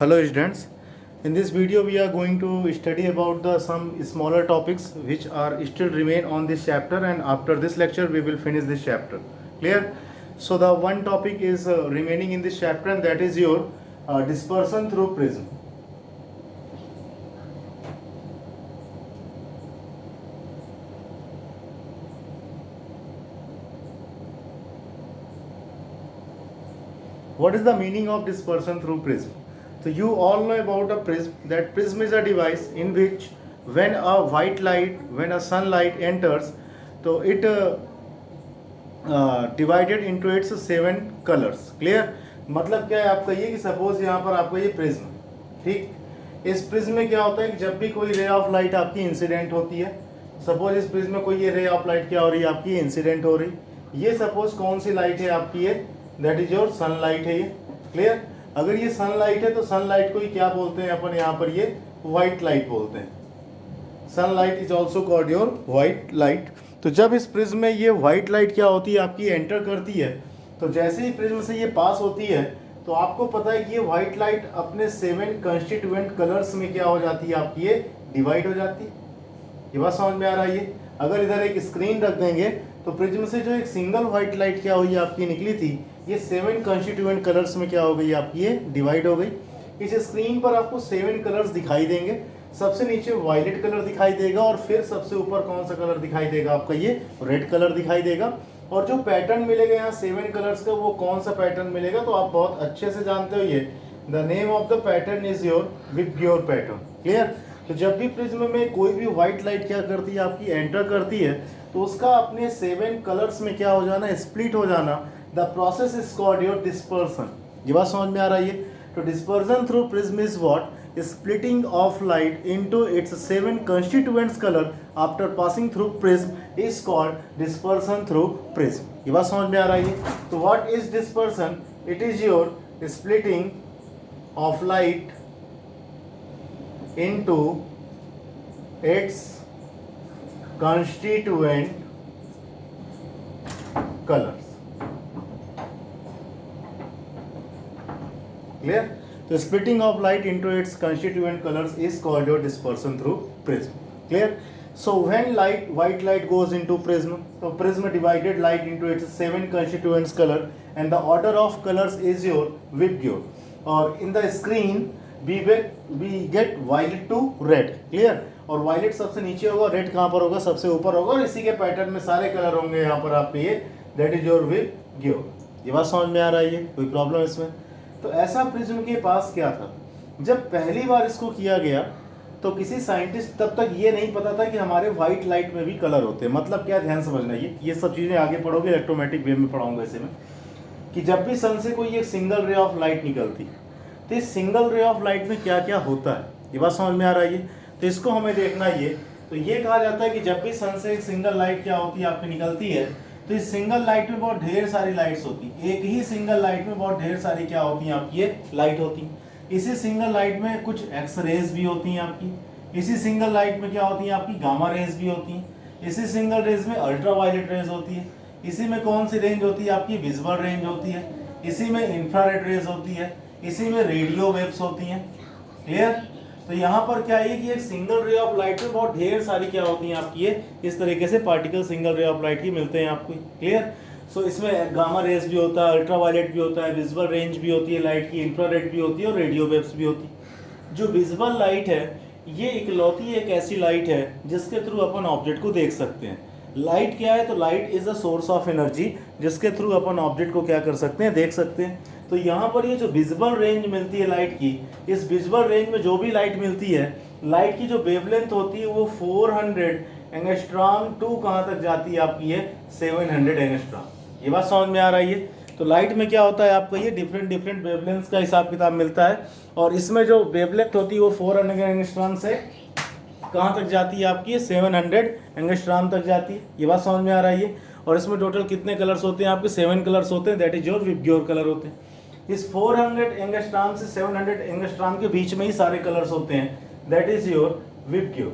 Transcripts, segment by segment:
Hello students, in this video we are going to study about the some smaller topics which are still remain on this chapter, and after this lecture we will finish this chapter. Clear? So the one topic is remaining in this chapter, and that is your dispersion through prism. What is the meaning of dispersion through prism? So you all know about a prism. That prism is a device in which when a sunlight enters, so it divided into its 7 colors. Clear? मतलब क्या है आपका ये कि suppose यहाँ पर आपका ये प्रिज्म, ठीक, इस प्रिज्म में क्या होता है कि जब भी कोई रे ऑफ लाइट आपकी इंसिडेंट होती है, सपोज इस प्रिज्म में कोई ये रे ऑफ लाइट क्या हो रही है आपकी इंसिडेंट हो रही, ये सपोज कौन सी लाइट है आपकी, ये दैट इज योर सनलाइट है ये। क्लियर? अगर ये सनलाइट है तो सनलाइट को ही क्या बोलते हैं अपन यहाँ पर, ये व्हाइट लाइट बोलते हैं। Sunlight is also called your white light. तो जब इस प्रिज्म में ये व्हाइट लाइट क्या होती है आपकी एंटर करती है, तो जैसे ही प्रिज्म से ये पास होती है तो आपको पता है कि ये व्हाइट लाइट अपने 7 कंस्टिट्यूएंट कलर्स में क्या हो जाती है आपकी, ये डिवाइड हो जाती है। ये बात समझ में आ रहा है? ये अगर इधर एक स्क्रीन रख देंगे तो प्रिज्म से जो एक सिंगल व्हाइट लाइट क्या हुई आपकी निकली थी, ये 7 कंस्टिट्यूएंट कलर्स में क्या हो गई आपकी, ये डिवाइड हो गई। इस स्क्रीन पर आपको 7 कलर्स दिखाई देंगे। सबसे नीचे वायलेट कलर दिखाई देगा और फिर सबसे ऊपर कौन सा कलर दिखाई देगा आपका, ये रेड कलर दिखाई देगा। और जो पैटर्न मिलेगा यहाँ 7 कलर्स का, वो कौन सा पैटर्न मिलेगा, तो आप बहुत अच्छे से जानते हो ये the name of the pattern is your VIBGYOR pattern. Clear? तो जब भी प्रिज्म में कोई भी व्हाइट लाइट क्या करती है आपकी एंटर करती है, तो उसका अपने 7 कलर्स में क्या हो जाना, स्प्लिट हो जाना, the process is called your dispersion. ये बात समझ में आ रहा है? तो dispersion through prism is what, splitting of light into its 7 constituents color after passing through prism is called dispersion through prism। ये बात समझ में आ रही है? तो what is dispersion? It is your splitting of light into its constituent colors। Clear? The splitting of light into its constituent colors is called your dispersion through prism। Clear? So when white light goes into prism, so prism divided light into its 7 constituents color, and the order of colors is your Wittgenstein। Or in the screen we get violet to red। Clear? और violet सबसे नीचे होगा, red कहाँ पर होगा, सबसे ऊपर होगा, और इसी के पैटर्न में सारे कलर होंगे यहाँ पर आपके, ये दैट इज योर विबग्योर। ये बात समझ में आ रहा है? ये कोई प्रॉब्लम इसमें? तो ऐसा प्रिज्म के पास क्या था, जब पहली बार इसको किया गया तो किसी साइंटिस्ट तब तक ये नहीं पता था कि हमारे व्हाइट लाइट में भी कलर होते हैं। मतलब क्या, ध्यान समझना, ये सब चीज़ें आगे पढ़ोगे, इलेक्ट्रोमैग्नेटिक वेव में पढ़ाऊंगा इसे में, कि जब भी सन से कोई एक सिंगल रे ऑफ लाइट निकलती तो इस सिंगल रे ऑफ लाइट में क्या क्या होता है, ये बात समझ में आ रहा है? तो इसको हमें देखना ये, तो ये कहा जाता है कि जब भी सन से एक सिंगल लाइट क्या होती है आपकी निकलती है, तो इस सिंगल लाइट में बहुत ढेर सारी लाइट्स होती है। एक ही सिंगल लाइट में बहुत ढेर सारी क्या होती हैं आपकी, ये लाइट होती हैं। इसी सिंगल लाइट में कुछ एक्स रेज भी होती हैं आपकी, इसी सिंगल लाइट में क्या होती हैं आपकी, गामा रेज भी होती हैं, इसी सिंगल रेज में अल्ट्रा वायलेट रेज होती है, इसी में कौन सी रेंज होती है आपकी, विजिबल रेंज होती है, इसी में इंफ्रारेड रेज होती है, इसी में रेडियो वेव्स होती हैं। क्लियर? तो यहाँ पर क्या है कि एक सिंगल रे ऑफ लाइट में बहुत ढेर सारी क्या होती हैं आपकी, ये इस तरीके से particle single ray of light की मिलते हैं आपको। क्लियर? सो इसमें गामा रेज भी होता है, अल्ट्रा वायलेट भी होता है, विजिबल रेंज भी होती है लाइट की, इंफ्रारेड भी होती है, और रेडियो वेव्स भी होती है। जो विजिबल लाइट है ये इकलौती एक ऐसी लाइट है जिसके थ्रू अपन ऑब्जेक्ट को देख सकते हैं। लाइट क्या है, तो light is a source of energy जिसके थ्रू अपन ऑब्जेक्ट को क्या कर सकते हैं, देख सकते हैं। तो यहाँ पर ये जो विजिबल रेंज मिलती है लाइट की, इस विजिबल रेंज में जो भी लाइट मिलती है, लाइट की जो वेवलेंथ होती है वो 400 एंगस्ट्रॉम टू कहाँ तक जाती है आपकी, है 700 एंगस्ट्रॉम। ये बात समझ में आ रही है? तो लाइट में क्या होता है आपका, ये डिफरेंट वेवलेंथ का हिसाब किताब मिलता है, और इसमें जो वेवलेंथ होती है वो 400 एंगस्ट्रॉम से कहाँ तक जाती है आपकी, 700 एंगस्ट्रॉम तक जाती है। ये बात समझ में आ रही है? और इसमें टोटल कितने कलर्स होते हैं आपके, 7 कलर्स होते हैं, that is your VIBGYOR colour होते हैं। इस 400 एंगस्ट्रॉम से 700 एंगस्ट्रॉम के बीच में ही सारे कलर्स होते हैं, दैट इज योर विबग्योर।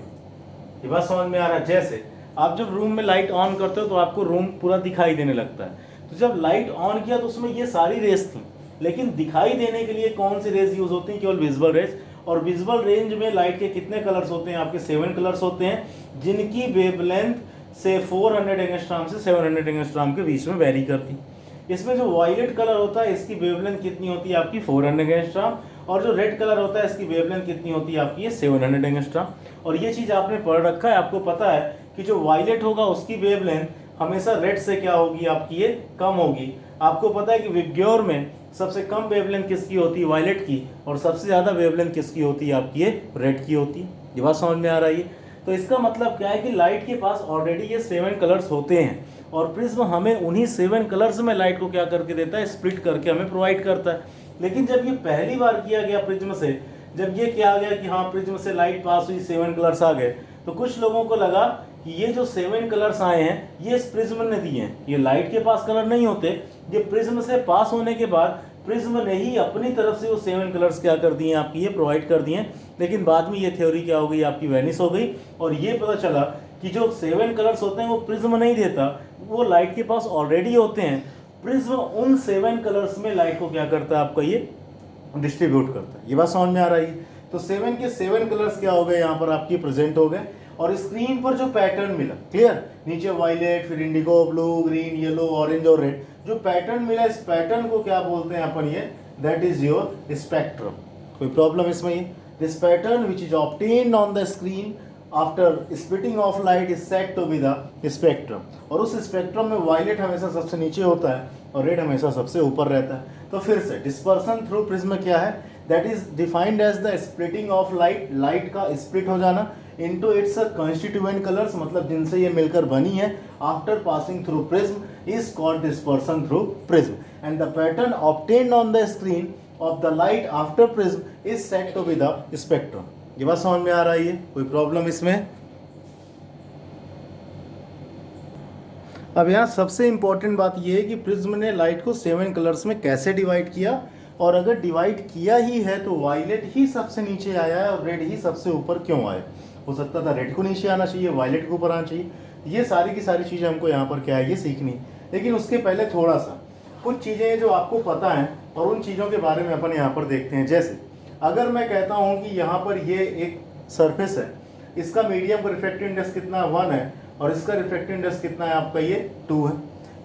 ये बात समझ में आ रहा है? जैसे आप जब रूम में लाइट ऑन करते हो तो आपको रूम पूरा दिखाई देने लगता है, तो जब लाइट ऑन किया तो उसमें ये सारी रेस थी, लेकिन दिखाई देने के लिए कौन सी रेज यूज होती हैं? केवल विजुअल रेज। और विजुअल रेंज में लाइट के कितने कलर्स होते हैं? आपके 7 कलर्स होते हैं, जिनकी वेवलेंथ से 400 एंगस्ट्रॉम से 700 एंगस्ट्रॉम के बीच में वेरी करती। इसमें जो वायलेट कलर होता है इसकी वेवलेंथ कितनी होती है? आपकी 400 एंगस्ट्रॉम। और जो रेड कलर होता है इसकी वेवलेंथ कितनी होती है? आपकी ये 700 एंगस्ट्रॉम। और ये चीज़ आपने पढ़ रखा है, आपको पता है कि जो वायलेट होगा उसकी वेवलेंथ हमेशा रेड से क्या होगी? आपकी ये कम होगी। आपको पता है कि विबग्योर में सबसे कम वेवलेंथ किसकी होती है? वायलेट की। और सबसे ज़्यादा वेवलेंथ किसकी होती है? आपकी ये रेड की होती है। ये बात समझ में आ रही है? तो इसका मतलब क्या है कि लाइट के पास ऑलरेडी ये 7 कलर्स होते हैं और प्रिज्म हमें उन्हीं 7 कलर्स में लाइट को क्या करके देता है? स्प्लिट करके हमें प्रोवाइड करता है। लेकिन जब ये पहली बार किया गया प्रिज्म से, जब ये किया गया कि हाँ प्रिज्म से लाइट पास हुई, 7 कलर्स आ गए, तो कुछ लोगों को लगा कि ये जो 7 कलर्स आए हैं ये इस प्रिज्म ने दिए हैं, ये लाइट के पास कलर नहीं होते, ये प्रिज्म से पास होने के बाद प्रिज्म ने ही अपनी तरफ से वो 7 कलर्स क्या कर दिए? आपकी ये प्रोवाइड कर दिए। लेकिन बाद में ये थ्योरी क्या हो गई? आपकी वैनिश हो गई और ये पता चला कि जो 7 कलर्स होते हैं वो प्रिज्म नहीं देता, वो लाइट के पास ऑलरेडी होते हैं। प्रिज्म उन 7 कलर्स में लाइट को क्या करता है? आपका ये डिस्ट्रीब्यूट करता है। ये बात समझ में आ रही है? तो 7 के 7 कलर्स क्या हो गए? यहाँ पर आपकी प्रेजेंट हो गए। और स्क्रीन पर जो पैटर्न मिला, क्लियर, नीचे वायलेट, फिर indigo, blue, green, yellow, orange और रेड, जो पैटर्न मिला इस पैटर्न को क्या बोलते हैं अपन? ये दैट इज योर स्पेक्ट्रम। कोई प्रॉब्लम इसमें? ये this pattern which is obtained on the screen after splitting of light is said to be the spectrum. और उस स्पेक्ट्रम में वायलेट हमेशा सबसे नीचे होता है और रेड हमेशा सबसे ऊपर रहता है। तो फिर से डिस्पर्सन थ्रू प्रिज्म क्या है? That is defined as the splitting of light, light का स्प्लिट हो जाना इनटू इट्स कंस्टिट्यूएंट कलर्स, मतलब जिनसे ये मिलकर बनी है, after passing through prism is called dispersion through prism. And the pattern obtained on the screen of the light after prism is said to be the spectrum. ये बात समझ में आ रही है? कोई प्रॉब्लम इसमें? अब यहाँ सबसे इंपॉर्टेंट बात यह है कि प्रिज्म ने लाइट को 7 कलर्स में कैसे डिवाइड किया, और अगर डिवाइड किया ही है तो वायलेट ही सबसे नीचे आया है और रेड ही सबसे ऊपर क्यों आया? हो सकता था रेड को नीचे आना चाहिए, वायलेट को ऊपर आना चाहिए। ये सारी की सारी चीज़ें हमको यहाँ पर क्या है? ये सीखनी। लेकिन उसके पहले थोड़ा सा कुछ चीज़ें जो आपको पता है और उन चीज़ों के बारे में अपन यहाँ पर देखते हैं। जैसे अगर मैं कहता हूँ कि यहाँ पर ये एक सरफेस है, इसका मीडियम का रिफ्रैक्टिव इंडेक्स कितना? 1 है, और इसका रिफ्रैक्टिव इंडेक्स कितना है? आपका ये 2 है।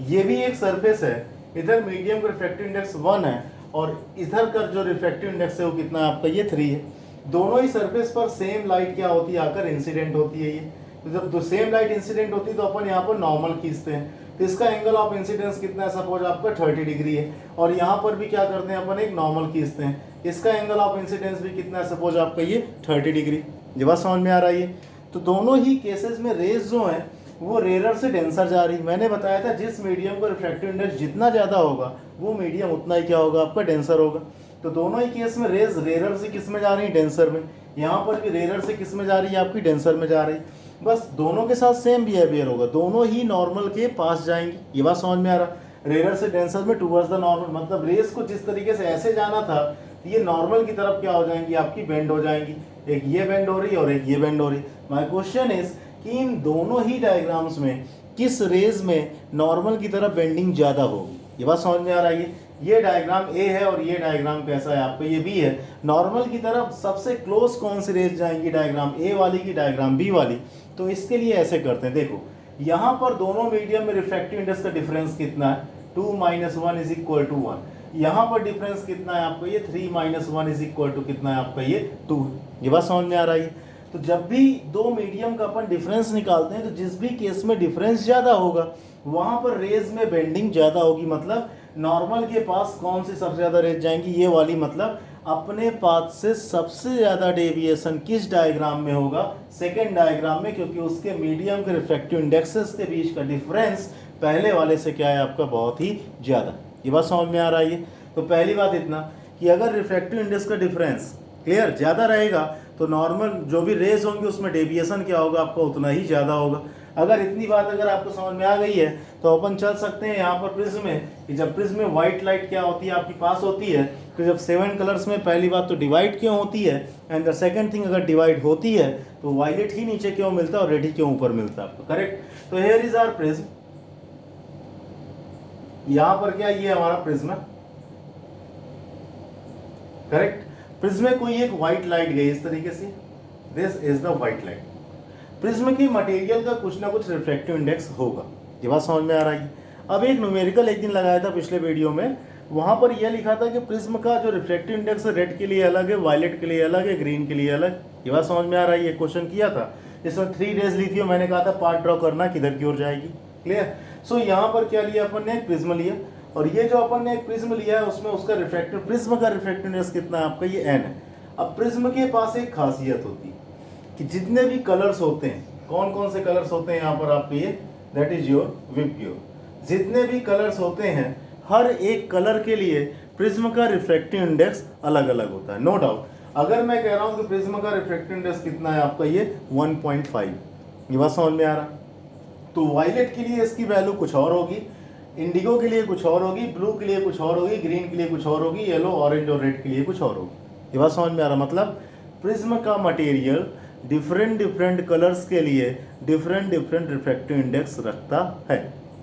ये भी एक सरफेस है, इधर मीडियम का रिफ्रैक्टिव इंडेक्स 1 है और इधर का जो रिफ्रैक्टिव इंडेक्स है वो कितना है? आपका ये 3 है। दोनों ही सरफेस पर सेम लाइट क्या होती है? आकर इंसिडेंट होती है। ये तो जब सेम लाइट इंसिडेंट होती है तो अपन यहाँ पर नॉर्मल खींचते हैं, तो इसका एंगल ऑफ इंसिडेंस कितना है? सपोज आपका 30 डिग्री है, और यहाँ पर भी क्या करते हैं अपन? एक नॉर्मल खींचते हैं, इसका एंगल ऑफ इंसिडेंस भी कितना है? सपोज आपका ये 30 डिग्री। ये बात समझ में आ रही है? तो दोनों ही केसेस में रेज जो है वो रेयर से डेंसर जा रही। मैंने बताया था जिस मीडियम का रिफ्रैक्टिव इंडेक्स जितना ज़्यादा होगा वो मीडियम उतना ही क्या होगा? आपका डेंसर होगा। तो दोनों ही केस में रेज रेयर से किस में जा रही है? डेंसर में। यहाँ पर भी रेयर से किस में जा रही है? आपकी डेंसर में जा रही। बस दोनों के साथ सेम बिहेवियर होगा, दोनों ही नॉर्मल के पास जाएंगी। ये बात समझ में आ रहा? रेयर से डेंसर में टूवर्ड्स द नॉर्मल, मतलब रेज को जिस तरीके से ऐसे जाना था ये नॉर्मल की तरफ क्या हो जाएंगी? आपकी बेंड हो जाएंगी। एक ये बेंड हो रही है और एक ये बेंड हो रही है। माय क्वेश्चन इज कि इन दोनों ही डायग्राम्स में किस रेज में नॉर्मल की तरफ बेंडिंग ज़्यादा होगी? ये बात समझ में आ रही है? ये डायग्राम ए है और ये डायग्राम कैसा है? आपका ये बी है। नॉर्मल की तरफ सबसे क्लोज कौन सी रेज जाएंगी? डायग्राम ए वाली की डायग्राम बी वाली। तो इसके लिए ऐसे करते हैं, देखो यहाँ पर दोनों मीडियम में रिफ्रैक्टिव इंडेक्स का डिफरेंस कितना है? 2 - 1 इज इक्वल टू 1। यहाँ पर डिफरेंस कितना है आपका? ये 3 - 1 इज इक्वल टू कितना है आपका? ये 2। ये बात समझ में आ रही है? तो जब भी दो मीडियम का अपन डिफरेंस निकालते हैं तो जिस भी केस में डिफरेंस ज़्यादा होगा वहाँ पर रेज में बेंडिंग ज़्यादा होगी। मतलब नॉर्मल के पास कौन सी सबसे ज़्यादा रेज जाएंगी? ये वाली। मतलब अपने पाथ से सबसे ज़्यादा डेविएशन किस डायग्राम में होगा? सेकेंड डायग्राम में, क्योंकि उसके मीडियम के रिफ्रैक्टिव इंडेक्सेस के बीच का डिफरेंस पहले वाले से क्या है? आपका बहुत ही ज़्यादा। ये बात समझ में आ रही है? तो पहली बात इतना कि अगर रिफ्रैक्टिव इंडेक्स का डिफरेंस क्लियर ज़्यादा रहेगा तो नॉर्मल जो भी रेज होंगे उसमें डेविएशन क्या होगा? आपका उतना ही ज़्यादा होगा। अगर इतनी बात अगर आपको समझ में आ गई है तो अपन चल सकते हैं यहाँ पर प्रिज्म में कि जब प्रिज्म में व्हाइट लाइट क्या होती है? आपकी पास होती है, तो जब 7 कलर्स में पहली बात तो डिवाइड क्यों होती है, एंड द सेकंड थिंग अगर डिवाइड होती है तो वायलेट ही नीचे क्यों मिलता है और रेड ही क्यों ऊपर मिलता है? आपको करेक्ट। तो हियर इज आवर प्रिज्म। यहाँ पर क्या? ये हमारा प्रिज्म है, करेक्ट। प्रिज्म में कोई एक व्हाइट लाइट गई इस तरीके से, this is the white light. Prism की मटेरियल का कुछ ना कुछ रिफ्रैक्टिव इंडेक्स होगा, ये बात समझ में आ रही है। अब एक न्यूमेरिकल एक दिन लगाया था पिछले वीडियो में, वहाँ पर यह लिखा था कि प्रिज्म का जो रिफ्रैक्टिव इंडेक्स है रेड के लिए अलग है, वायलेट के लिए अलग है, ग्रीन के लिए अलग, ये बात समझ में आ रही है। क्वेश्चन किया था, इसमें 3 रेज ली थी, मैंने कहा था पार्ट ड्रॉ करना किधर की ओर जाएगी, क्लियर। सो यहाँ पर क्या लिया अपन ने, एक प्रिज्म लिया, और ये जो अपन ने एक प्रिज्म लिया है उसमें उसका रिफ्रैक्टिव, प्रिज्म का रिफ्रैक्टिव इंडेक्स कितना है आपका, ये n है। अब प्रिज्म के पास एक खासियत होती है कि जितने भी कलर्स होते हैं, कौन कौन से कलर्स होते हैं यहाँ पर आपके, ये दैट इज योर विबग्योर, जितने भी कलर्स होते हैं हर एक कलर के लिए प्रिज्म का रिफ्रैक्टिव इंडेक्स अलग अलग होता है, नो डाउट। अगर मैं कह रहा हूँ कि प्रिज्म का रिफ्रैक्टिव इंडेक्स कितना है आपका, ये 1.5, ये बात समझ में आ रहा है। तो वायलेट के लिए इसकी वैल्यू कुछ और होगी, इंडिगो के लिए कुछ और होगी, ब्लू के लिए कुछ और होगी, ग्रीन के लिए कुछ और होगी, येलो, ऑरेंज और रेड के लिए कुछ और होगी, ये बात समझ में आ रहा। मतलब प्रिज्म का मटेरियल डिफरेंट डिफरेंट कलर्स के लिए डिफरेंट डिफरेंट रिफ्रैक्टिव इंडेक्स रखता है,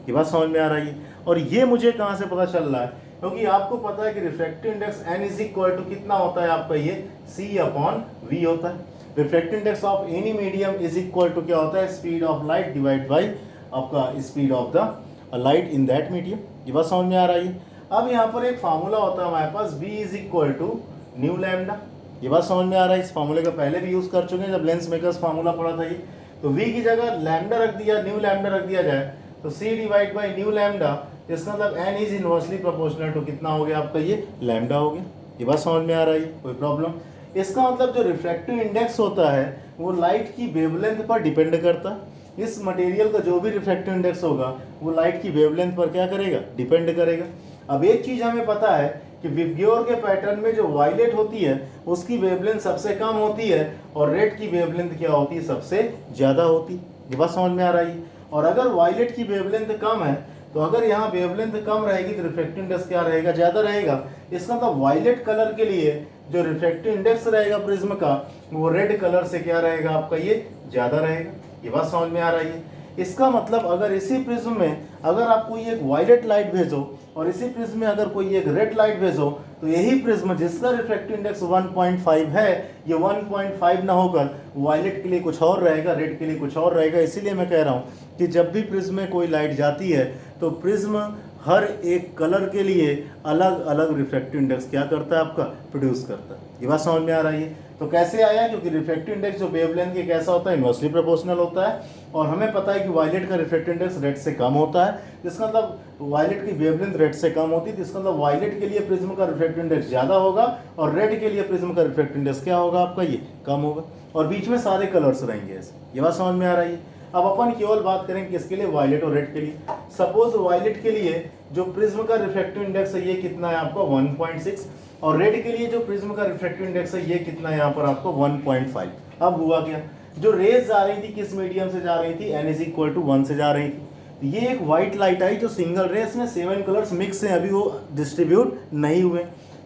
ये बात समझ में आ रही है। और ये मुझे कहाँ से पता चल रहा है, क्योंकि आपको पता है कि refractive index n is equal to कितना होता है आपका, ये C/V होता है। Refractive index of any medium is equal to क्या होता है, speed of light divide by आपका speed of the light in that medium, ये बात समझ में आ रही है। अब यहाँ पर एक फार्मूला होता है हमारे पास, V is equal to nu lambda, ये बात समझ में आ रहा है। इस फार्मूले का पहले भी यूज कर चुके हैं जब लेंस मेकर्स फार्मूला पढ़ा था ये। तो V की जगह लैम्डा रख दिया, न्यू लैम्डा रख दिया जाए तो C divide by nu lambda, इसका मतलब n is inversely proportional to कितना हो गया आपका, ये लैम्डा हो गया, ये बात समझ में आ रही है, कोई प्रॉब्लम। इसका मतलब जो रिफ्रैक्टिव इंडेक्स होता है वो लाइट की वेवलेंथ पर डिपेंड करता है। इस मटेरियल का जो भी रिफ्रैक्टिव इंडेक्स होगा वो लाइट की वेवलेंथ पर क्या करेगा, डिपेंड करेगा। अब एक चीज हमें पता है कि विबग्योर के पैटर्न में जो वायलेट होती है उसकी वेवलेंथ सबसे कम होती है और रेड की वेवलेंथ क्या होती है, सबसे ज्यादा होती है, ये बात समझ में आ रही है। और अगर वायलेट की वेवलेंथ कम है तो अगर यहाँ वेवलेंथ कम रहेगी तो रिफ्रैक्टिव इंडेक्स क्या रहेगा, ज्यादा रहेगा। इसका मतलब वायलेट कलर के लिए जो रिफ्रैक्टिव इंडेक्स रहेगा प्रिज्म का वो रेड कलर से क्या रहेगा आपका, ये ज्यादा रहेगा, ये बात समझ में आ रही है। इसका मतलब अगर इसी प्रिज्म में अगर आप कोई एक वायलेट लाइट भेजो और इसी प्रिज्म में अगर कोई एक रेड लाइट भेजो तो यही प्रिज्म जिसका रिफ्रैक्टिव इंडेक्स 1.5 है, ये 1.5 ना होकर वायलेट के लिए कुछ और रहेगा, रेड के लिए कुछ और रहेगा। इसीलिए मैं कह रहा हूँ कि जब भी प्रिज्म में कोई लाइट जाती है तो प्रिज्म हर एक कलर के लिए अलग अलग रिफ्रैक्टिव इंडेक्स क्या करता है आपका, प्रोड्यूस करता है, ये बात समझ में आ रही है। तो कैसे आया, क्योंकि रिफ्रैक्टिव इंडेक्स जो वेवलेंथ के कैसा होता है, इनवर्सली प्रोपोर्शनल होता है। और हमें पता है कि वायलेट का रिफ्रैक्टिव इंडेक्स रेड से कम होता है, जिसका मतलब वायलेट की वेवलेंथ रेड से कम होती है, जिसका मतलब वायलेट के लिए प्रिज्म का रिफ्रैक्टिव इंडेक्स ज़्यादा होगा और रेड के लिए प्रिज्म का रिफ्रैक्टिव इंडेक्स क्या होगा आपका, ये कम होगा। और बीच में सारे कलर्स रहेंगे ऐसे, ये बात समझ में आ रही है। अब अपन केवल बात करेंगे किसके लिए, वायलेट और रेड के लिए। सपोज वायलेट के लिए जो प्रिज्म का रिफ्रैक्टिव इंडेक्स है ये कितना है आपका 1.6 और रेड के लिए जो प्रिज्म का रिफ्रैक्टिव इंडेक्स है ये कितना है यहाँ पर आपको 1.5। अब हुआ क्या, जो रेज जा रही थी किस मीडियम से जा रही थी, n इज इक्वल टू 1 से जा रही थी। ये एक व्हाइट लाइट आई जो सिंगल रेस में 7 कलर्स मिक्स हैं, अभी वो डिस्ट्रीब्यूट नहीं हुए।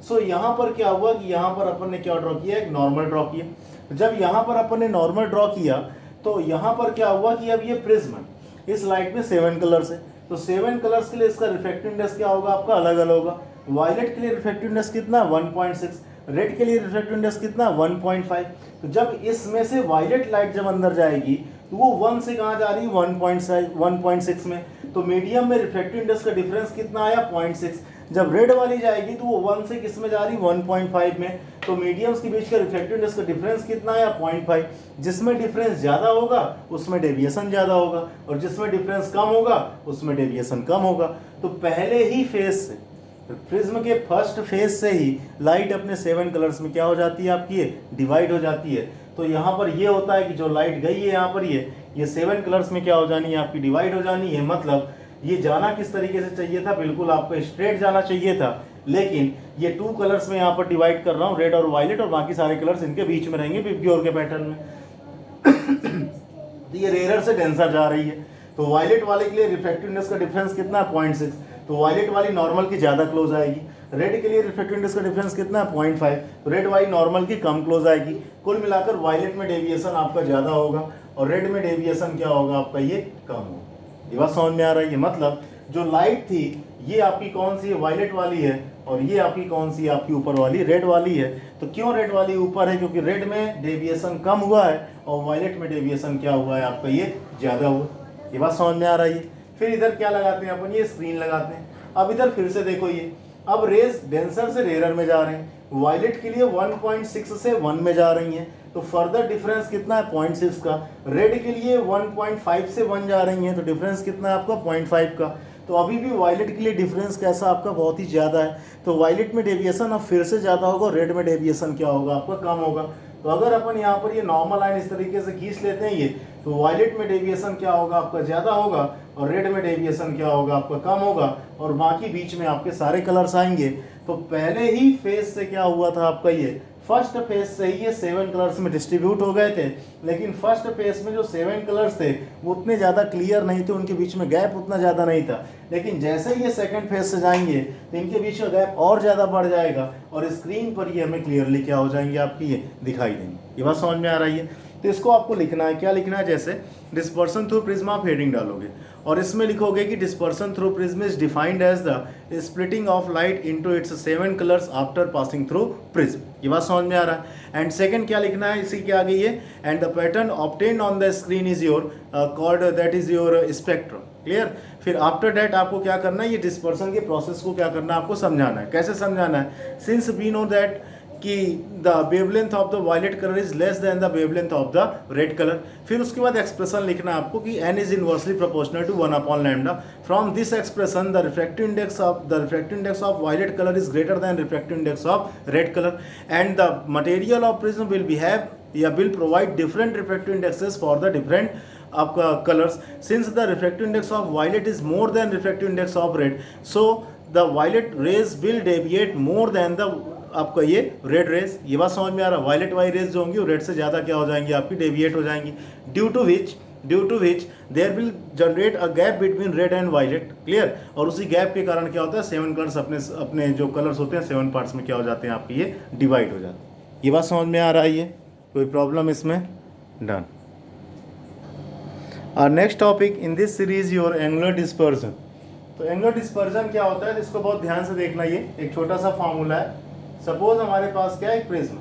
सो यहाँ पर क्या हुआ कि यहाँ पर अपन ने क्या ड्रॉ किया, एक नॉर्मल ड्रॉ किया। जब यहाँ पर अपन ने नॉर्मल ड्रॉ किया तो यहाँ पर क्या हुआ कि अब ये प्रिज्म, इस लाइट में 7 कलर्स है, तो 7 कलर्स के लिए इसका रिफ्रैक्टिव इंडेक्स क्या होगा आपका, अलग अलग होगा। वायलेट के लिए रिफ्रैक्टिव इंडेक्स कितना, 1.6, रेड के लिए रिफ्रैक्टिव इंडेक्स कितना, 1.5। तो जब इसमें से वायलेट लाइट जब अंदर जाएगी तो वो 1 से कहाँ जा रही है, 1.6 में। तो मीडियम में रिफ्रैक्टिव इंडेक्स का डिफरेंस कितना आया, 0.6। जब रेड वाली जाएगी तो वो 1 से किस में जा रही, 1.5 में। तो मीडियम्स के बीच का रिफ्रैक्टिव इंडेक्स का डिफरेंस कितना आया, 0.5। जिसमें डिफरेंस ज़्यादा होगा उसमें डेविएशन ज़्यादा होगा और जिसमें डिफरेंस कम होगा उसमें डेविएशन कम होगा। तो पहले ही फेज से, प्रिज्म के फर्स्ट फेज से ही लाइट अपने 7 कलर्स में क्या हो जाती है आपकी, डिवाइड हो जाती है। तो यहाँ पर ये होता है कि जो लाइट गई है यहाँ पर ये 7 कलर्स में क्या हो जानी है आपकी, डिवाइड हो जानी है। मतलब ये जाना किस तरीके से चाहिए था, बिल्कुल आपको स्ट्रेट जाना चाहिए था, लेकिन ये 2 कलर्स में यहाँ पर डिवाइड कर रहा हूँ, रेड और वायलेट, और बाकी सारे कलर्स इनके बीच में रहेंगे विबग्योर के पैटर्न में। तो ये रेयर से डेंसर जा रही है। तो वायलेट वाले के लिए रिफ्रैक्टिव इंडेक्स का डिफरेंस कितना है, 0.6। तो वायलेट वाली नॉर्मल की ज़्यादा क्लोज आएगी। रेड के लिए रिफ्रैक्टिव इंडेक्स का डिफरेंस कितना है, 0.5। तो रेड वाली नॉर्मल की कम क्लोज आएगी। कुल मिलाकर वायलेट में डेविएशन आपका ज़्यादा होगा और रेड में डेविएशन क्या होगा आपका, ये कम होगा। ये बात समझ में आ रही है। मतलब जो लाइट थी ये आपकी कौन सी है, वायलेट वाली है, और ये आपकी कौन सी, आपकी ऊपर वाली रेड वाली है। तो क्यों रेड वाली ऊपर है, क्योंकि रेड में डेविएशन कम हुआ है और वायलेट में डेविएशन क्या हुआ है आपका, ये ज़्यादा हुआ। ये बात समझ में आ रही है। फिर इधर क्या लगाते हैं अपन, ये स्क्रीन लगाते हैं। अब इधर फिर से देखो, ये अब रेज डेंसर से रेयर में जा रहे हैं। वायलेट के लिए 1.6 से 1 में जा रही हैं, तो फर्दर डिफरेंस कितना है 0.6 का। रेड के लिए 1.5 से 1 जा रही हैं, तो डिफरेंस कितना है आपका 0.5 का। तो अभी भी वायलेट के लिए डिफरेंस कैसा आपका, बहुत ही ज़्यादा है। तो वायलेट में डेविएशन अब फिर से ज़्यादा होगा, रेड में डेविएशन क्या होगा आपका, कम होगा। तो अगर अपन यहाँ पर ये नॉर्मल लाइन इस तरीके से खींच लेते हैं ये, तो वायलेट में डेविएशन क्या होगा आपका, ज़्यादा होगा, और रेड में डेविएशन क्या होगा आपका, कम होगा, और बाकी बीच में आपके सारे कलर्स आएंगे। तो पहले ही फेज से क्या हुआ था आपका, ये फर्स्ट फेज से ही ये 7 कलर्स में डिस्ट्रीब्यूट हो गए थे। लेकिन फर्स्ट फेज में जो 7 कलर्स थे वो उतने ज़्यादा क्लियर नहीं थे, उनके बीच में गैप उतना ज़्यादा नहीं था। लेकिन जैसे ही ये सेकंड फेज से जाएंगे तो इनके बीच में गैप और ज़्यादा बढ़ जाएगा, और स्क्रीन पर ये हमें क्लियरली क्या हो जाएंगे आपकी, ये दिखाई देंगे। ये बात समझ में आ रही है। तो इसको आपको लिखना है, क्या लिखना है, जैसे डिस्पर्सन थ्रू प्रिज्म आप हेडिंग डालोगे और इसमें लिखोगे कि dispersion through prism is defined as the splitting of light into its 7 colours after passing through prism. ये बात समझ में आ रहा है। एंड सेकंड क्या लिखना है, इसी के आगे ये, and the pattern obtained on the screen is your called, that is your spectrum. Clear. फिर आफ्टर दैट आपको क्या करना है, ये डिस्पर्सन के प्रोसेस को क्या करना है आपको समझाना है। कैसे समझाना है, सिंस वी नो दैट कि the wavelength of the violet colour is less than the wavelength of the red colour. फिर उसके बाद एक्सप्रेशन लिखना है आपको कि n is inversely proportional to 1/λ। From this expression the refractive index of violet colour is greater than refractive index of red colour, and the material of prism will be have या will provide different refractive indexes for the different आपका colours. Since the refractive index of violet is more than refractive index of red, so the violet rays will deviate more than the आपका ये red raise. ये बात समझ में आ रहा है। वायलेट वाई रेज जो होंगी वो रेड से ज़्यादा क्या हो जाएंगी आपकी, डेविएट हो जाएंगी। Due to which there will generate a gap between red and violet. Clear. और उसी गैप के कारण क्या होता है, 7 कलर्स अपने जो कलर्स होते हैं 7 पार्ट्स में क्या हो जाते हैं आपकी, ये डिवाइड हो जाते हैं। ये बात समझ में आ रहा है। ये कोई प्रॉब्लम इसमें, डन। और next topic in this series your angular dispersion. तो एंगुलर डिस्पर्जन क्या होता है, इसको बहुत ध्यान से देखना। ये एक छोटा सा फॉर्मूला है। सपोज हमारे पास क्या है, एक प्रिज्म।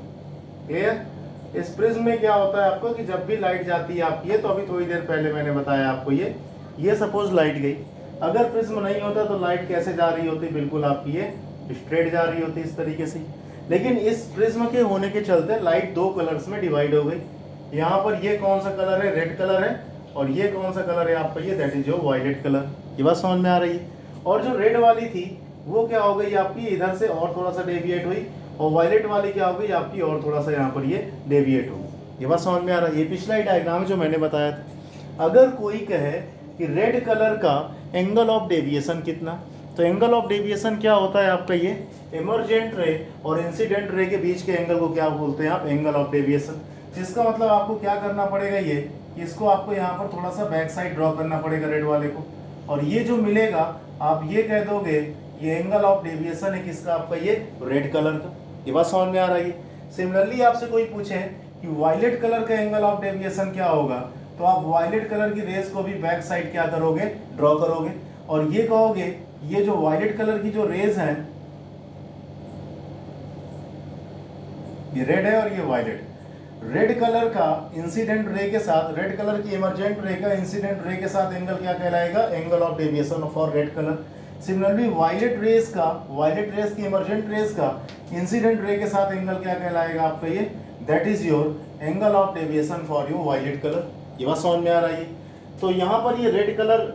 क्लियर। इस प्रिज्म में क्या होता है आपको कि जब भी लाइट जाती है आपकी, तो अभी थोड़ी देर पहले मैंने बताया आपको, ये सपोज लाइट गई। अगर प्रिज्म नहीं होता तो लाइट कैसे जा रही होती, बिल्कुल आपकी ये स्ट्रेट जा रही होती इस तरीके से। लेकिन इस प्रिज्म के होने के चलते लाइट 2 कलर्स में डिवाइड हो गई। यहाँ पर ये कौन सा कलर है, रेड कलर है, और ये कौन सा कलर है आपका, ये दैट इज जो वायलेट कलर। ये बात समझ में आ रही है। और जो रेड वाली थी वो क्या हो गई आपकी, इधर से और थोड़ा सा डेविएट हुई, और वायलेट वाली क्या हो गई आपकी, और थोड़ा सा यहाँ पर ये डेविएट हो गई। ये बात समझ में आ रहा है। ये पिछला ही डायग्राम जो मैंने बताया था। अगर कोई कहे कि रेड कलर का एंगल ऑफ डेविएशन कितना, तो एंगल ऑफ डेविएशन क्या होता है आपका, ये इमर्जेंट रे और इंसिडेंट रे के बीच के एंगल को क्या बोलते हैं आप, एंगल ऑफ डेविएशन। जिसका मतलब आपको क्या करना पड़ेगा, ये इसको आपको यहाँ पर थोड़ा सा बैक साइड ड्रॉ करना पड़ेगा रेड वाले को, और ये जो मिलेगा आप ये कह दोगे ये एंगल ऑफ डेविएशन है किसका आपका, ये रेड कलर का। ये बात समझ में आ रही है। सिमिलरली आपसे कोई पूछे कि वायलेट कलर का एंगल ऑफ डेविएशन क्या होगा, तो आप वायलेट कलर की रेस को भी बैक साइड क्या करोगे, ड्रॉ करोगे, और ये कहोगे ये जो वायलेट कलर की जो रेज हैं, ये रेड है और ये वायलेट। रेड कलर का इंसिडेंट रे के साथ, रेड कलर की इमर्जेंट रे का इंसिडेंट रे के साथ एंगल क्या कहलाएगा, angle of deviation for red colour. Similarly violet rays की इमर्जेंट रेस का इंसिडेंट रे के साथ एंगल क्या कहलाएगा आपका, ये that is your angle of deviation for your violet colour. ये बात समझ में आ रही है। तो यहाँ पर ये रेड कलर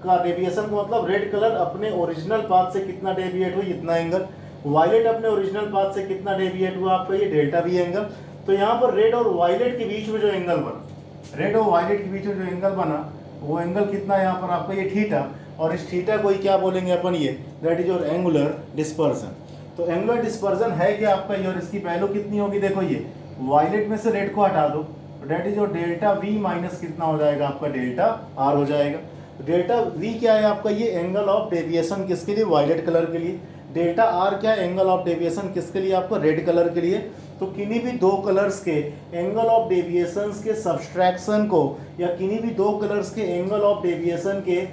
का डेविएशन का मतलब रेड कलर अपने ओरिजिनल पाथ से कितना डेविएट हुई, इतना एंगल। वायलेट अपने ओरिजिनल पाथ से कितना डेविएट हुआ आपका, ये डेल्टा वी एंगल। तो यहाँ पर रेड और वायलेट के बीच में जो एंगल बना, रेड और वायलेट के बीच में जो एंगल बना, वो एंगल कितना है यहाँ पर आपका, ये थीटा। और इस थीटा को ही क्या बोलेंगे अपन, ये that is your angular dispersion. तो एंगुलर डिस्पर्जन है कि आपका ये, और इसकी वैल्यू कितनी होगी, देखो ये वायलेट में से रेड को हटा दो, that is your delta we minus कितना हो जाएगा आपका, डेल्टा आर हो जाएगा। डेल्टा वी क्या है आपका, ये एंगल ऑफ डेविएशन किसके लिए, वायलेट कलर के लिए। डेल्टा आर क्या है, एंगल ऑफ डेविएशन किसके लिए आपका, रेड कलर के लिए। तो किन्हीं भी 2 कलर्स के एंगल ऑफ डेविएशंस के सब्सट्रैक्शन को, या किन्हीं भी 2 कलर्स के एंगल ऑफ डेविएशन के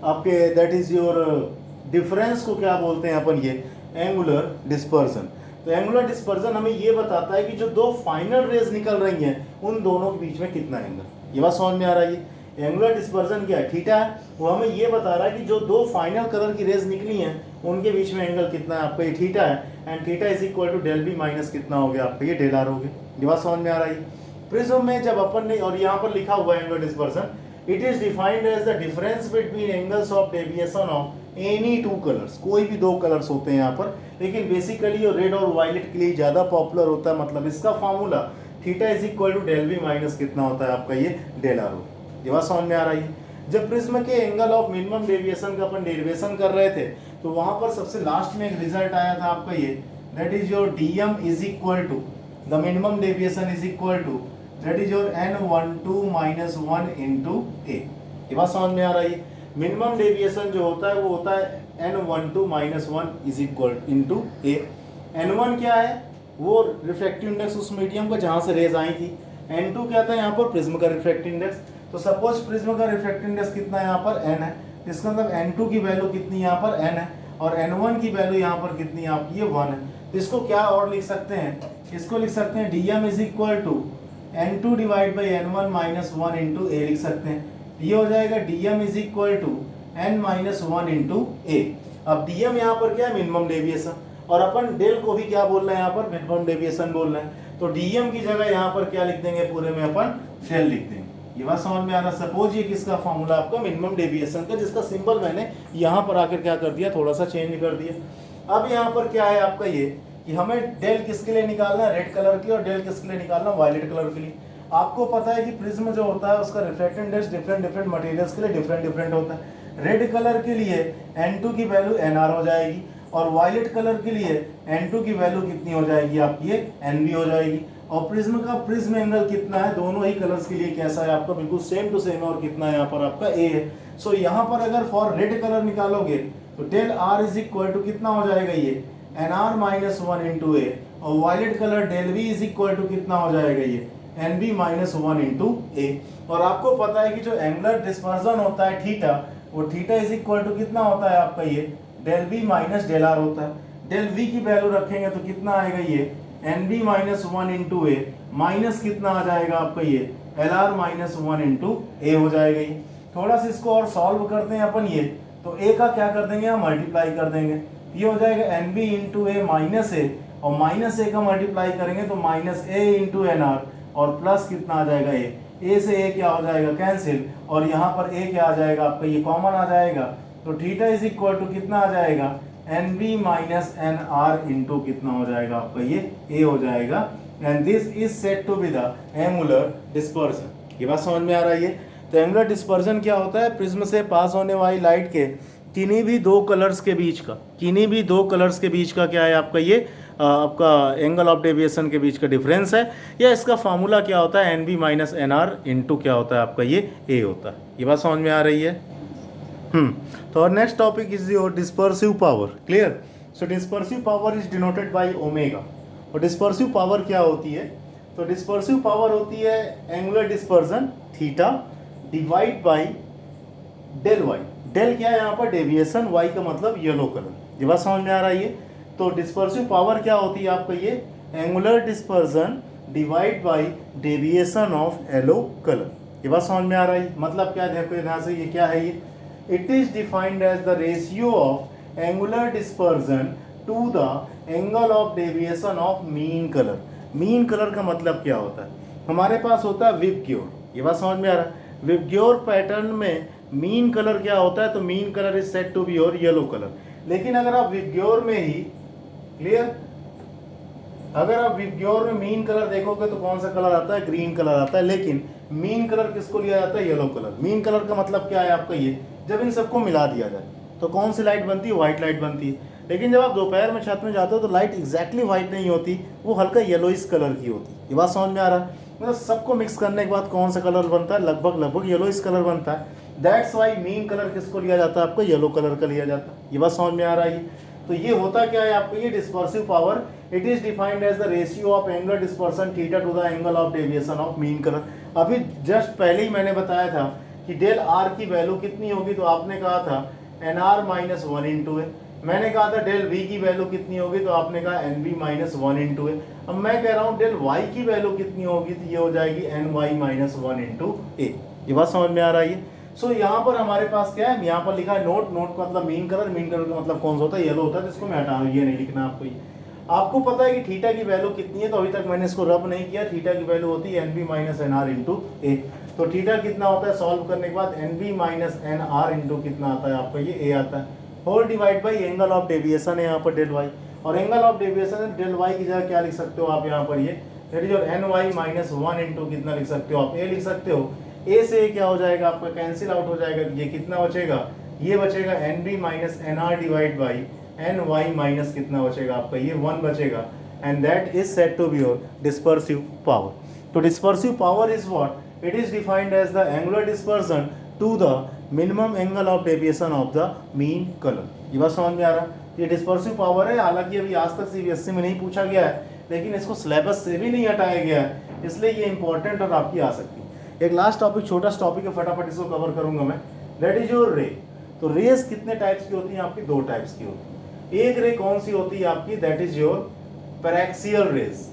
आपके दैट इज योर डिफरेंस को क्या बोलते हैं अपन, ये एंगुलर डिस्पर्सन। तो एंगुलर डिस्पर्सन हमें ये बताता है कि जो दो फाइनल रेज निकल रही हैं उन दोनों के बीच में कितना एंगल, ये बात समझ में आ रही है। एंगुलर डिस्पर्सन क्या है, थीटा है, वो हमें ये बता रहा है कि जो दो फाइनल कलर की रेज निकली हैं उनके बीच में एंगल कितना है, आपका ये थीटा है, and theta is equal to del B minus कितना हो गया, आपका ये डेल आर हो गया। ये बात समझ में आ रही है। प्रिज्म में जब अपन ने, और यहाँ पर लिखा हुआ है angular dispersion, it is defined as the difference between angles of deviation of any two colours. कोई भी दो कलर्स होते हैं यहाँ पर, लेकिन बेसिकली ये रेड और वायलेट के लिए ज़्यादा पॉपुलर होता है। मतलब इसका formula theta is equal to del B minus कितना होता है, आपका ये डेल आर हो। ये बात समझ में आ रही है। जब प्रिज्म के एंगल ऑफ मिनिमम डेविएशन का अपन डेरिवेशन कर रहे थे तो वहां पर सबसे लास्ट में एक रिजल्ट आया था आपका ये, that is your dm is equal to the minimum deviation is equal to that is your n12 minus 1 into A. ये बात समझ में आ रही है। मिनिमम डेविएशन जो होता है वो होता है n12 minus 1 is equal into A. n1 क्या है, वो रिफ्रैक्टिव इंडेक्स उस मीडियम का जहां से रेज आई थी। n2 क्या था यहाँ पर, प्रिज्म का रिफ्रैक्टिव इंडेक्स। तो सपोज प्रिज्म का रिफ्रैक्टिव इंडेक्स कितना यहाँ पर n है, इसका मतलब n2 की वैल्यू कितनी यहाँ पर n है, और n1 की वैल्यू यहाँ पर कितनी आपकी ये 1 है। तो इसको क्या और लिख सकते हैं, इसको लिख सकते हैं dm is equal to n2 divide by n1 minus 1 into A लिख सकते हैं। ये हो जाएगा dm is equal to n minus 1 into A. अब dm यहाँ पर क्या है, मिनिमम डेविएशन, और अपन डेल को भी क्या बोल रहे हैं यहाँ पर, मिनिमम डेविएशन बोल रहे हैं। तो dm की जगह यहाँ पर क्या लिख देंगे, पूरे में अपन डेल लिख देंगे। ये बात समझ में आ रहा। सपोज ये किसका फॉर्मूला, आपका मिनिमम डेविएशन का, जिसका सिंबल मैंने यहाँ पर आकर क्या कर दिया, थोड़ा सा चेंज कर दिया। अब यहाँ पर क्या है आपका ये कि हमें डेल किसके लिए निकालना है, रेड कलर की, और डेल किसके लिए निकालना है, वायलेट कलर के लिए। आपको पता है कि प्रिज्म जो होता है उसका रिफ्रैक्टिव इंडेक्स डिफरेंट मटेरियल्स के लिए डिफरेंट होता है। रेड कलर के लिए n2 की वैल्यू nr हो जाएगी, और वायलेट कलर के लिए n2 की वैल्यू कितनी हो जाएगी आपकी, ये nb हो जाएगी। और प्रिज्म का प्रिज्म एंगल कितना है, दोनों ही कलर्स के लिए कैसा है आपका, बिल्कुल सेम टू सेम है, और कितना है यहाँ पर आपका a है। सो यहाँ पर अगर फॉर रेड कलर निकालोगे तो del r is equal to कितना हो जाएगा, ये nr माइनस 1 इंटू ए, और violet colour del v is equal to कितना हो जाएगा, ये nb माइनस 1 इंटू ए। और आपको पता है कि जो एंगुलर डिस्पर्सन होता है थीटा, वो थीटा इज इक्वल टू कितना होता है आपका, ये del v minus del r होता है। डेल v की वैल्यू रखेंगे तो कितना आएगा, ये nb माइनस 1 इंटू ए, माइनस कितना आ जाएगा आपका, ये lr माइनस 1 इंटू ए हो जाएगा। ये थोड़ा सा इसको और सॉल्व करते हैं अपन, ये तो a का क्या कर देंगे, हम मल्टीप्लाई कर देंगे। ये हो जाएगा nb इंटू ए माइनस ए, और माइनस ए का मल्टीप्लाई करेंगे तो माइनस ए इंटू nr, और प्लस कितना आ जाएगा, ए से ए क्या हो जाएगा, कैंसिल, और यहाँ पर ए क्या आ जाएगा आपका, ये कॉमन आ जाएगा। तो थीटा इज इक्वल टू कितना आ जाएगा, nb माइनस nr इंटू कितना हो जाएगा आपका, ये a हो जाएगा। And this is said to be the angular dispersion. ये बात समझ में आ रही है। तो एंगुलर डिस्पर्सन क्या होता है, प्रिज्म से पास होने वाली लाइट के किन्हीं भी दो कलर्स के बीच का क्या है आपका, ये आपका एंगल ऑफ डेविएशन के बीच का डिफरेंस है, या इसका फार्मूला क्या होता है, N B minus N R into क्या होता है आपका, ये ए होता है। ये बात समझ में आ रही है। तो और next topic is your dispersive power. Clear. So dispersive power is denoted by omega. और डिस्पर्सिव पावर क्या होती है, तो डिस्पर्सिव पावर होती है angular dispersion theta divide by del Y. डेल क्या है यहाँ पर, डेविएशन, वाई का मतलब येलो कलर। ये बात समझ में आ रही है। तो डिस्पर्सिव पावर क्या होती है आपका, ये angular dispersion divide by deviation of yellow colour. ये बात समझ में आ रही है। मतलब क्या, देखो यहाँ से ये क्या है, ये it is defined as the ratio of angular dispersion to the angle of deviation of mean colour. Mean colour का मतलब क्या होता है, हमारे पास होता है विबग्योर। ये बात समझ में आ रहा है। विबग्योर पैटर्न में मीन कलर क्या होता है, तो mean colour is said to be your yellow colour. लेकिन अगर आप विबग्योर में ही, क्लियर, अगर आप विबग्योर में मीन कलर देखोगे तो कौन सा कलर आता है, ग्रीन कलर आता है। लेकिन मीन कलर किसको लिया जाता है, येलो कलर। मीन कलर का मतलब क्या है आपका, ये जब इन सबको मिला दिया जाए तो कौन सी लाइट बनती है, व्हाइट लाइट बनती है। लेकिन जब आप दोपहर में छत में जाते हो तो लाइट एग्जैक्टली व्हाइट नहीं होती, वो हल्का येलोइश कलर की होती है। ये बात समझ में आ रहा है। मतलब सबको मिक्स करने के बाद कौन सा कलर बनता है, लगभग येलोइश कलर बनता है। दैट्स वाई मीन कलर किसको लिया जाता है, आपको येलो कलर का लिया जाता है। ये बात समझ में आ रहा है। तो ये होता क्या है आपको, ये dispersive power, it is defined as the ratio of angular dispersion theta to the angle of deviation of mean colour. अभी जस्ट पहले ही मैंने बताया था कि डेल आर की वैल्यू कितनी होगी, तो आपने कहा था एन आर माइनस 1 इंटू ए। मैंने कहा था डेल वी की वैल्यू कितनी होगी, तो आपने कहा N B minus one into A. अब मैं कह रहा हूँ डेल वाई की वैल्यू कितनी होगी, तो ये हो जाएगी N Y minus one into A. ये बात समझ में आ रही है। सो यहाँ पर हमारे पास क्या है, यहाँ पर लिखा है नोट, नोट का मतलब मीन कलर, मीन कलर का मतलब कौन सा होता है, येलो होता है, जिसको मैं हटा रहा हूँ, ये नहीं लिखना आपको। ये आपको पता है कि थीटा की वैल्यू कितनी है, तो अभी तक मैंने इसको रब नहीं किया। थीटा की वैल्यू होती है N B minus N R into A. तो थीटा कितना होता है सॉल्व करने के बाद, N B minus N R into कितना आता है आपका, ये ए आता है, whole divide by angle of deviation है यहाँ पर डेल वाई। और एंगल ऑफ डेविएशन है डेल वाई की जगह क्या लिख सकते हो आप यहाँ पर, ये that is your N Y minus one into कितना लिख सकते हो आप, ए लिख सकते हो। ए से क्या हो जाएगा आपका, कैंसिल आउट हो जाएगा, ये कितना बचेगा, ये बचेगा N B minus N R divide by N Y minus कितना बचेगा आपका, ये वन बचेगा। And that is said to be your dispersive power. तो dispersive power is what, it is defined as the angular dispersion to the minimum angle of deviation of the mean color। ये बात समझ में आ रहा है, ये डिस्पर्सिव पावर है। हालांकि अभी आज तक सीबीएसई में नहीं पूछा गया है, लेकिन इसको सिलेबस से भी नहीं हटाया गया है, इसलिए ये इंपॉर्टेंट और आपकी आ सकती है। एक लास्ट टॉपिक, छोटा सा टॉपिक है, फटाफट इसको कवर करूंगा मैं, दैट इज योर रे। तो रेज कितने टाइप्स की होती हैं आपकी, दो टाइप्स की होती है। एक रे कौन सी होती है आपकी, that is your paraxial rays.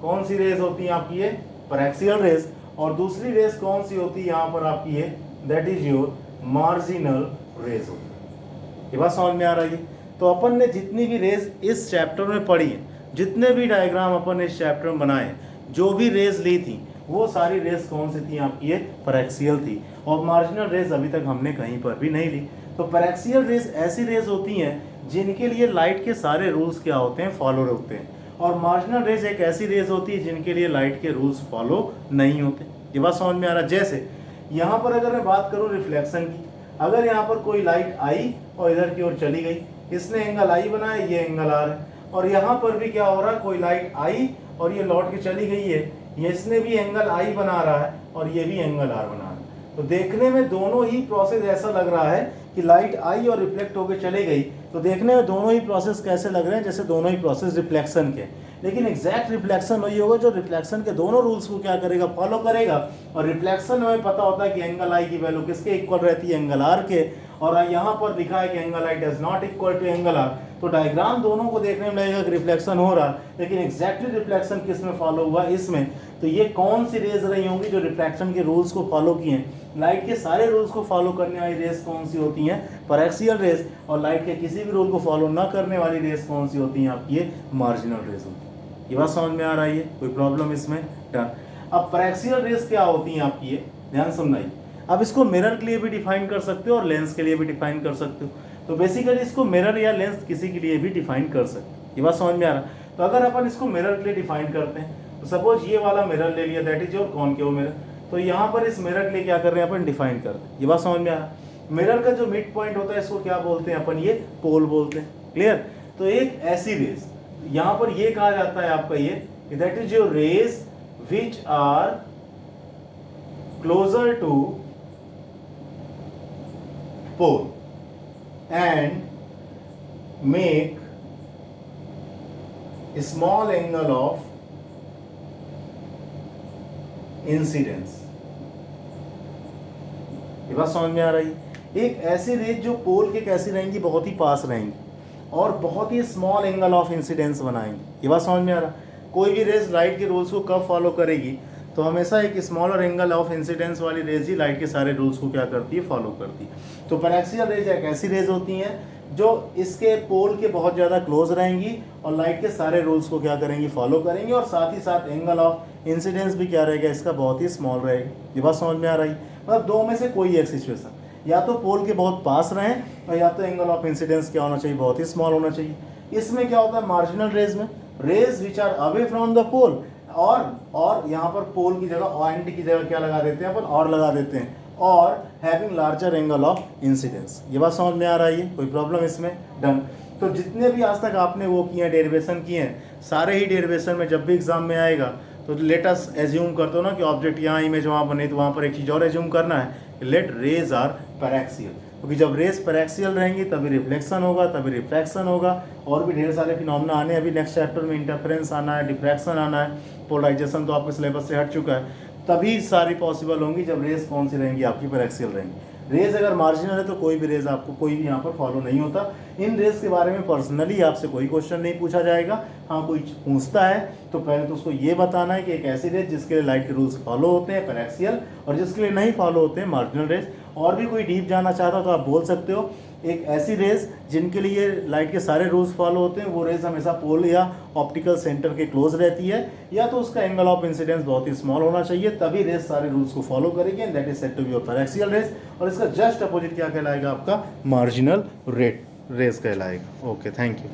कौन सी रेज होती है आपकी, ये पैरेक्सियल रेज। और दूसरी रेस कौन सी होती है यहाँ पर आपकी, ये that is your marginal rays होती है। ये बात समझ में आ रही है। तो अपन ने जितनी भी रेज इस चैप्टर में पढ़ी है, जितने भी डायग्राम अपन ने इस चैप्टर में बनाए, जो भी रेज ली थी, वो सारी रेस कौन सी थी आपकी, ये पैरेक्सियल थी। और मार्जिनल रेस अभी तक हमने कहीं पर भी नहीं ली। तो पैरेक्सियल रेस ऐसी रेस होती हैं जिनके लिए लाइट के सारे रूल्स क्या होते हैं, फॉलो होते हैं। और मार्जिनल रेज एक ऐसी रेज होती है जिनके लिए लाइट के रूल्स फॉलो नहीं होते। ये बात समझ में आ रहा है। जैसे यहाँ पर अगर मैं बात करूँ रिफ्लेक्शन की, अगर यहाँ पर कोई लाइट आई और इधर की ओर चली गई, इसने एंगल आई बनाया, ये एंगल आर है। और यहाँ पर भी क्या हो रहा है, कोई लाइट आई और ये लौट के चली गई है, इसने भी एंगल आई बना रहा है और ये भी एंगल आर बना रहा है। तो देखने में दोनों ही प्रोसेस ऐसा लग रहा है कि लाइट आई और रिफ्लेक्ट होकर चली गई, तो देखने में दोनों ही प्रोसेस कैसे लग रहे हैं, जैसे दोनों ही प्रोसेस रिफ्लेक्शन के। लेकिन एग्जैक्ट रिफ्लेक्शन वही होगा जो रिफ्लेक्शन के दोनों रूल्स को क्या करेगा, फॉलो करेगा। और रिफ्लेक्शन में पता होता है कि एंगल आई की वैल्यू किसके इक्वल रहती है, एंगल आर के। और यहाँ पर लिखा है कि angle I does not equal to angle R. तो डायग्राम दोनों को देखने में लगेगा कि रिफ्लेक्शन हो रहा है, लेकिन एग्जैक्टली रिफ्लेक्शन किस में फॉलो हुआ, इसमें। तो ये कौन सी रेज रही होंगी जो रिफ्लेक्शन के रूल्स को फॉलो किए हैं। लाइट के सारे रूल्स को फॉलो करने वाली रेस कौन सी होती हैं, पैरेक्सियल रेस। और लाइट के किसी भी रूल को फॉलो ना करने वाली रेस कौन सी होती हैं आपकी, ये मार्जिनल रेस होती है। ये बात समझ में आ रही है, कोई प्रॉब्लम इसमें, डन। अब पैरेक्सियल रेस क्या होती हैं आपकी, ये ध्यान समझाइए। अब इसको मिरर के लिए भी डिफाइन कर सकते हो और लेंस के लिए भी डिफाइन कर सकते हो। तो बेसिकली इसको मिरर या लेंस किसी के लिए भी डिफाइन कर सकते हो। ये बात समझ में आ रहा है। तो अगर अपन इसको मिरर के लिए डिफाइन करते हैं, तो सपोज ये वाला मिरर ले लिया, that is your concave mirror. तो यहाँ पर इस मिरर के लिए क्या कर रहे हैं अपन, डिफाइन करते हैं। ये बात समझ में आ रहा है। मिरर का जो मिड पॉइंट होता है, इसको क्या बोलते हैं अपन, ये पोल बोलते हैं। क्लियर। तो एक ऐसी रेस यहाँ पर ये कहा जाता है आपका, ये that is your rays which are closer to pole and make small angle of incidence. ये बात समझ में आ रही है। एक ऐसी रेज जो पोल के कैसी रहेंगी, बहुत ही पास रहेंगी और बहुत ही स्मॉल एंगल ऑफ इंसिडेंस बनाएंगे। ये बात समझ में आ रहा। कोई भी रेज लाइट के रूल्स को कब फॉलो करेगी, तो हमेशा एक स्मॉलर एंगल ऑफ इंसिडेंस वाली रेज ही लाइट के सारे रूल्स को क्या करती है, फॉलो करती है। तो पैरेक्सियल रेज एक ऐसी रेज होती हैं जो इसके पोल के बहुत ज़्यादा क्लोज रहेंगी और लाइट के सारे रूल्स को क्या करेंगी, फॉलो करेंगी। और साथ ही साथ एंगल ऑफ इंसिडेंस भी क्या रहेगा, इसका बहुत ही स्मॉल रहेगा। ये बात समझ में आ रही। मतलब दो में से कोई एक सिचुएशन, या तो पोल के बहुत पास रहें और या तो एंगल ऑफ इंसिडेंस क्या होना चाहिए, बहुत ही स्मॉल होना चाहिए। इसमें क्या होता है मार्जिनल रेज में, rays which are away from the pole, और यहाँ पर पोल की जगह एंड की जगह क्या लगा देते हैं अपन, और लगा देते हैं, और having larger angle of incidence. ये बात समझ में आ रही है, कोई प्रॉब्लम इसमें, डन। तो जितने भी आज तक आपने वो किए हैं, डेरिवेशन किए हैं, सारे ही डेरिवेशन में जब भी एग्जाम में आएगा तो लेट अस एज्यूम करते हो ना कि ऑब्जेक्ट यहाँ इमेज वहाँ बने, तो वहाँ पर एक चीज़ और एज्यूम करना है, लेट रेज आर पैरेक्सियल। क्योंकि जब रेज पैरेक्सियल रहेंगी तभी रिफ्लेक्शन होगा, तभी रिफ्रैक्शन होगा। और भी ढेर सारे फिनोमेना आने, अभी नेक्स्ट चैप्टर में इंटरफेरेंस आना है, डिफ्रैक्शन आना है, पोलराइजेशन तो आपके सिलेबस से हट चुका है। तभी सारी पॉसिबल होंगी जब रेज कौन सी रहेंगी, आपकी पैरेक्सियल रहेंगी। रेज अगर मार्जिनल है तो कोई भी रेज आपको कोई भी यहाँ पर फॉलो नहीं होता। इन रेज के बारे में पर्सनली आपसे कोई क्वेश्चन नहीं पूछा जाएगा। हाँ कोई पूछता है तो पहले तो उसको ये बताना है कि एक ऐसी रेज जिसके लिए लाइट के रूल्स फॉलो होते हैं पैरेक्सियल, और जिसके लिए नहीं फॉलो होते हैं मार्जिनल रेज। और भी कोई डीप जाना चाहता हो तो आप बोल सकते हो एक ऐसी रेज जिनके लिए लाइट के सारे रूल्स फॉलो होते हैं, वो रेज हमेशा पोल या ऑप्टिकल सेंटर के क्लोज रहती है, या तो उसका एंगल ऑफ इंसिडेंस बहुत ही स्मॉल होना चाहिए, तभी रेज सारे रूल्स को फॉलो करेगी, and that is said to be your paraxial rays. और इसका जस्ट अपोजिट क्या कहलाएगा, आपका मार्जिनल रेज कहलाएगा। Okay, thank you.